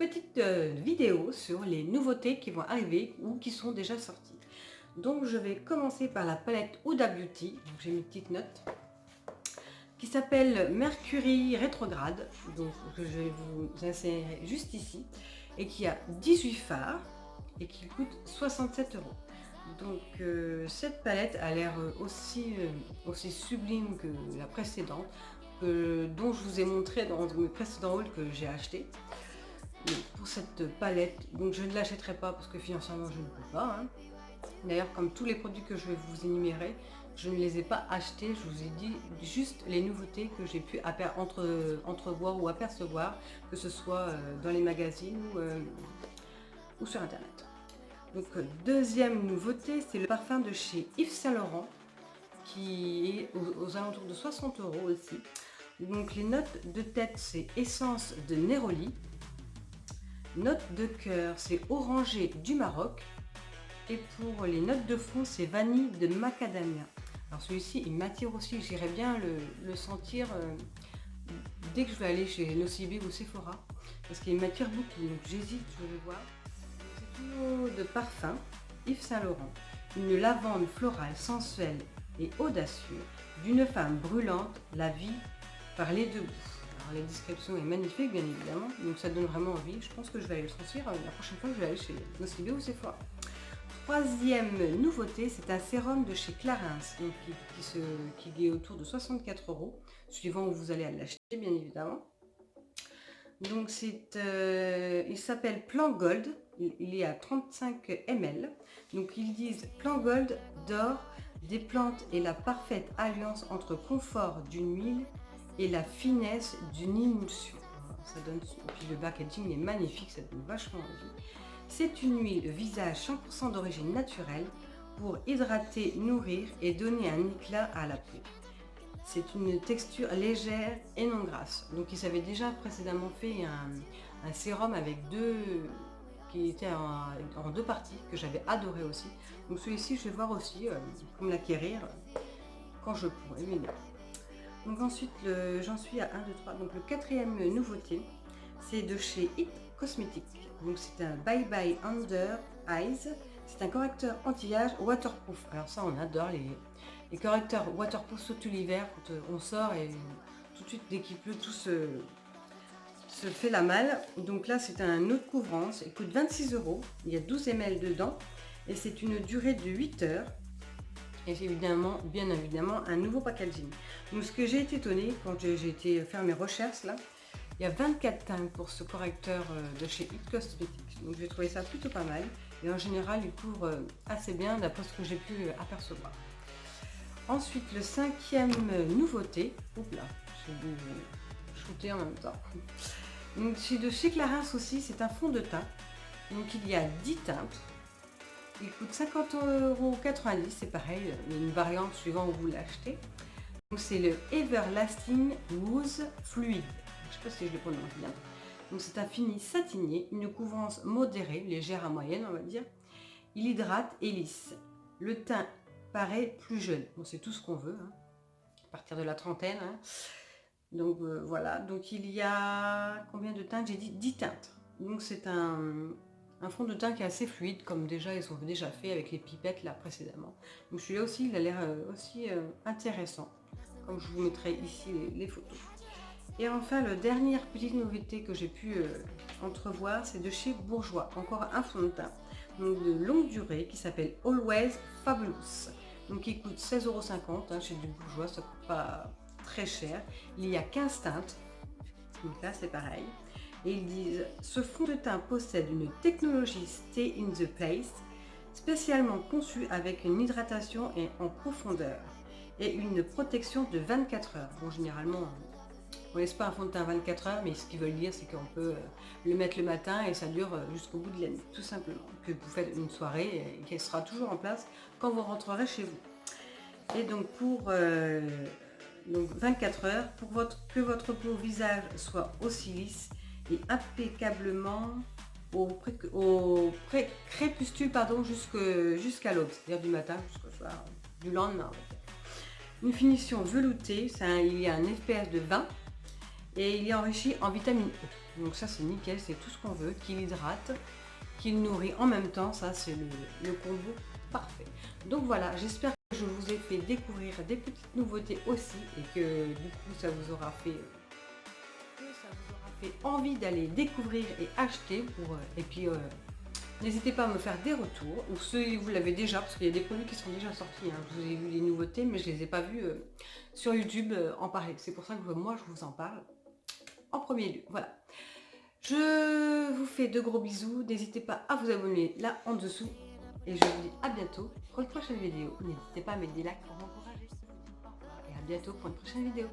petite vidéo sur les nouveautés qui vont arriver ou qui sont déjà sorties. Donc je vais commencer par la palette Huda Beauty, donc j'ai mes petites notes, qui s'appelle Mercury Rétrograde, donc que je vais vous insérer juste ici, et qui a 18 fards et qui coûte 67 euros. Donc cette palette a l'air aussi sublime que la précédente, dont je vous ai montré dans mes précédents hauls que j'ai acheté. Pour cette palette, donc je ne l'achèterai pas parce que financièrement je ne peux pas, hein. D'ailleurs, comme tous les produits que je vais vous énumérer, je ne les ai pas achetés, je vous ai dit juste les nouveautés que j'ai pu entrevoir ou apercevoir, que ce soit dans les magazines ou sur internet. Donc deuxième nouveauté, c'est le parfum de chez Yves Saint Laurent, qui est aux alentours de 60 euros aussi. Donc les notes de tête, c'est essence de Neroli. Notes de cœur, c'est orangé du Maroc. Et pour les notes de fond, c'est vanille de macadamia. Alors celui-ci, il m'attire aussi, j'irais bien le sentir dès que je vais aller chez Nocibé ou Sephora, parce qu'il m'attire beaucoup, donc j'hésite, je vais voir. C'est une eau de parfum, Yves Saint Laurent, une lavande florale sensuelle et audacieuse, d'une femme brûlante, la vie par les deux bouts. Alors la description est magnifique, bien évidemment, donc ça donne vraiment envie. Je pense que je vais aller le sentir la prochaine fois que je vais aller chez Nocibé ou Sephora. Troisième nouveauté, c'est un sérum de chez Clarins, donc qui est autour de 64 euros, suivant où vous allez l'acheter, bien évidemment. Donc il s'appelle Plan Gold, il est à 35 ml. Donc ils disent Plan Gold d'or, des plantes et la parfaite alliance entre confort d'une huile et la finesse d'une émulsion. Ça donne, et puis le packaging est magnifique, ça donne vachement envie. C'est une huile visage 100% d'origine naturelle pour hydrater, nourrir et donner un éclat à la peau. C'est une texture légère et non grasse. Donc ils avaient déjà précédemment fait un sérum avec qui était en deux parties, que j'avais adoré aussi. Donc celui-ci, je vais voir aussi comme l'acquérir quand je pourrai. Donc ensuite, j'en suis à 1, 2, 3. Donc le quatrième nouveauté, c'est de chez It Cosmetics. Donc c'est un Bye Bye Under Eyes. C'est un correcteur anti-âge waterproof. Alors ça, on adore les correcteurs waterproof, surtout l'hiver, quand on sort et tout de suite, dès qu'il pleut, tout se fait la malle. Donc là, c'est un eau de couvrance. Il coûte 26 euros. Il y a 12 ml dedans. Et c'est une durée de 8 heures. Et c'est évidemment, bien évidemment, un nouveau packaging. Donc ce que j'ai été étonnée quand j'ai été faire mes recherches là, il y a 24 teintes pour ce correcteur de chez It Cosmetics. Donc j'ai trouvé ça plutôt pas mal. Et en général, il couvre assez bien d'après ce que j'ai pu apercevoir. Ensuite, le cinquième nouveauté. Oups là, je vais shooter en même temps. Donc c'est de chez Clarins aussi, c'est un fond de teint. Donc il y a 10 teintes. Il coûte 50,90 €, c'est pareil, il y a une variante suivant où vous l'achetez. Donc c'est le Everlasting Mousse Fluide. Je ne sais pas si je le prononce bien. Donc c'est un fini satinier, une couvrance modérée, légère à moyenne on va dire. Il hydrate et lisse. Le teint paraît plus jeune. Bon, c'est tout ce qu'on veut, hein, à partir de la trentaine. Hein. Donc voilà, donc il y a combien de teintes? J'ai dit 10 teintes. Donc c'est un fond de teint qui est assez fluide, comme déjà ils ont déjà fait avec les pipettes là précédemment. Donc celui-là aussi, il a l'air aussi intéressant, comme je vous mettrai ici les photos. Et enfin, la dernière petite nouveauté que j'ai pu entrevoir, c'est de chez Bourjois, encore un fond de teint, donc de longue durée, qui s'appelle Always Fabulous. Donc il coûte 16,50 €, hein, chez du Bourjois, ça coûte pas très cher. Il y a 15 teintes, donc là c'est pareil. Et ils disent, ce fond de teint possède une technologie Stay in the Place, spécialement conçue avec une hydratation en profondeur et une protection de 24 heures. Bon, généralement, on laisse pas un fond de teint 24 heures, mais ce qu'ils veulent dire, c'est qu'on peut le mettre le matin et ça dure jusqu'au bout de la nuit, tout simplement. Que vous faites une soirée et qu'elle sera toujours en place quand vous rentrerez chez vous. Et donc pour donc 24 heures, pour que votre peau visage soit aussi lisse et impeccablement au crépuscule jusqu'à l'aube, c'est-à-dire du matin jusqu'au soir, du lendemain. Une finition veloutée, il y a un FPS de 20 et il est enrichi en vitamine E. Donc ça c'est nickel, c'est tout ce qu'on veut, qui hydrate, qui nourrit en même temps, ça c'est le combo parfait. Donc voilà, j'espère que je vous ai fait découvrir des petites nouveautés aussi et que du coup ça vous aura fait envie d'aller découvrir et acheter pour et puis n'hésitez pas à me faire des retours, ou ceux vous l'avez déjà, parce qu'il y a des produits qui sont déjà sortis, hein. Je vous ai vu les nouveautés, mais je ne les ai pas vus sur YouTube en parler. C'est pour ça que moi, je vous en parle en premier lieu. Voilà. Je vous fais de gros bisous. N'hésitez pas à vous abonner là en dessous. Et je vous dis à bientôt pour une prochaine vidéo. N'hésitez pas à mettre des likes pour m'encourager. Et à bientôt pour une prochaine vidéo.